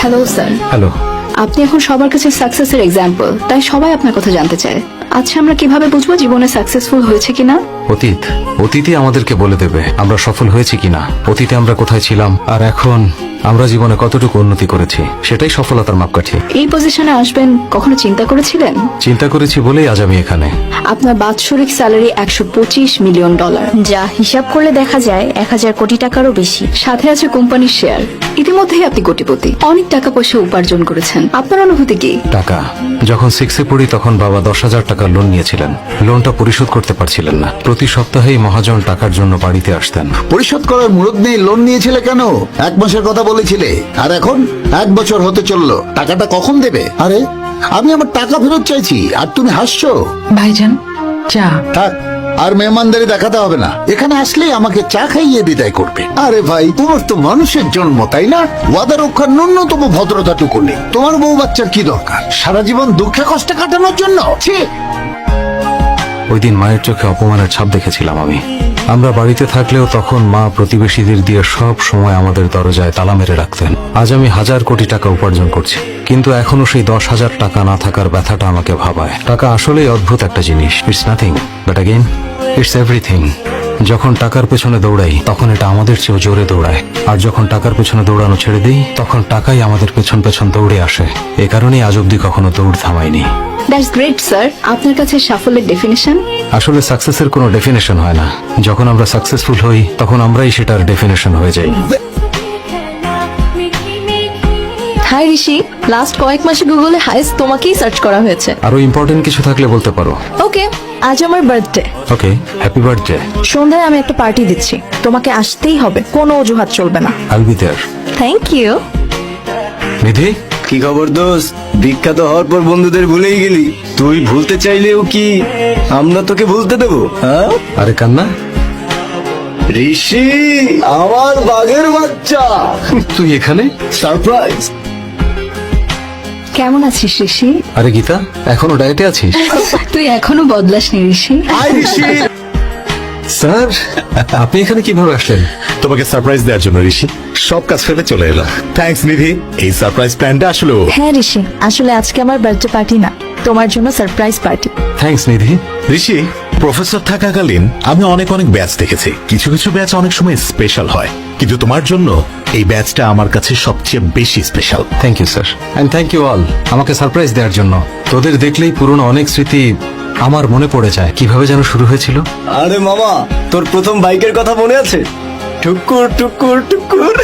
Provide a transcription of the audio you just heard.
Hello sir. Hello. আপনি এখন সবার কাছে সাকসেসের এক্সাম্পল, তাই সবাই আপনার কথা জানতে চায়। আচ্ছা, আমরা কিভাবে বুঝবো জীবনে সাকসেসফুল হয়েছে কিনা? অতীতই আমাদেরকে বলে দেবে আমরা সফল হয়েছি কিনা। অতীতে আমরা কোথায় ছিলাম আর এখন আমরা জীবনে কতটুকু উন্নতি করেছি, সেটাই সফলতার মাপকাঠি। এই পজিশনে আসবেন কখনো চিন্তা করেছিলেন? চিন্তা করেছি বলেই আজ আমি এখানে। আপনার বাৎসরিক স্যালারি $125 মিলিয়ন, যা হিসাব করলে দেখা যায় 1000 কোটি টাকারও বেশি। সাথে আছে কোম্পানির শেয়ার। ইতিমধ্যেই আপনি কোটিপতি, অনেক টাকা পয়সা উপার্জন করেছেন। আপনার অনুভূতি কি? টাকা। যখন 6-এ পড়ি তখন বাবা 10,000 টাকা লোন নিয়েছিলেন। লোনটা পরিশোধ করতে পারছিলেন না। প্রতি সপ্তাহেই মহাজন টাকার জন্য বাড়িতে আসতেন। পরিশোধ করার মুরদ নেই, লোন নিয়েছিলে কেন? 1 মাসের কথা বলেছিলে, আর এখন 1 বছর হতে চললো। টাকাটা কখন দেবে? আরে আমি আমার টাকা ফেরত চাইছি আর তুমি হাসছো। ভাইজান চা। থাক, আর মেহমানদারি দেখাতে হবে না। এখানে আসলেই আমাকে চা খাইয়ে বিদায় করবে। আরে ভাই, তোমার তো মানুষের জন্ম, তাই না? ওয়াদা রক্ষার ন্যূনতম ভদ্রতাটুকু নেই। তোমার বউ বাচ্চার কি দরকার সারা জীবন দুঃখে কষ্টে কাটানোর জন্য? ঠিক। ওই দিন মায়ের চোখে অপমানের ছাপ দেখেছিলাম আমি। আমরা বাড়িতে থাকলেও তখন মা প্রতিবেশীদের দিয়ে সব সময় আমাদের দরজায় তালা মেরে রাখতেন। আজ আমি 1000 কোটি টাকা উপার্জন করছি, কিন্তু এখনো সেই 10,000 টাকা না থাকার ব্যথাটা আমাকে ভাবায়। টাকা আসলেই অদ্ভুত একটা জিনিস। It's nothing but again it's everything. যখন টাকার পেছনে দৌড়াই তখন এটা আমাদের চেয়েও জোরে দৌড়ায়, আর যখন টাকার পেছনে দৌড়ানো ছেড়ে দিই তখন টাকাই আমাদের পেছন পেছন দৌড়ে আসে। এ কারণেই আজ অব্দি কখনো দৌড় থামাইনি। That's great sir. আপনার কাছে সাফল্যের ডেফিনেশন? আসলে সাকসেসের কোনো ডেফিনেশন হয় না। যখন আমরা সাকসেসফুল হই তখন আমরাই সেটার ডেফিনেশন হয়ে যাই। হাই ঋষি, লাস্ট কয়েক মাসে গুগলে হাইস্ট তোমাকেই সার্চ করা হয়েছে। আরো ইম্পর্টেন্ট কিছু থাকলে বলতে পারো। ওকে, আজ আমার বার্থডে। ওকে, হ্যাপি বার্থডে। সন্ধ্যায় আমি একটা পার্টি দিচ্ছি, তোমাকে আসতেই হবে, কোনো অজুহাত চলবে না। I'll be there. Thank you. Nidhi, কি খবর দোস্ত? বিখ্যাত হওয়ার পর বন্ধুদের ভুলেই গেলি। তুই ভুলতে চাইলেও কি আমরা তোকে ভুলতে দেবো? হ্যাঁ, আরে কান্না, ঋষি আমার বাঘের বাচ্চা। তুই এখানে? সারপ্রাইজ। কেমন আছিস ঋষি? আরে গীতা, এখনো ডায়েটে আছিস? তুই এখনো বদলাসনি ঋষি। হাই ঋষি। স্যার, আপনি এখানে কিভাবে আসলেন? তোমাকে সারপ্রাইজ দেওয়ার জন্য ঋষি। সব কাজ ফেলে চলে এলাম। থ্যাঙ্কস নিধি, এই সারপ্রাইজ প্ল্যানটা আসলো। হ্যাঁ ঋষি, আসলে আজকে আমার বার্থডে পার্টি না, তোমার জন্য সারপ্রাইজ পার্টি। থ্যাঙ্কস নিধি। ঋষি, প্রফেসর থাকাকালীন আমি অনেক ব্যাচ দেখেছি। কিছু কিছু ব্যাচ অনেক সময় স্পেশাল হয়, কিন্তু তোমার জন্য এই ব্যাচটা আমার কাছে সবচেয়ে বেশি special. Thank you sir, and thank you all আমাকে সারপ্রাইজ দেওয়ার জন্য। তোদের দেখলেই পুরনো অনেক স্মৃতি আমার মনে পড়ে যায়। কিভাবে যেন শুরু হয়েছিল। আরে মামা, তোর প্রথম বাইকের কথা মনে আছে? টুকুর টুকুর টুকুর।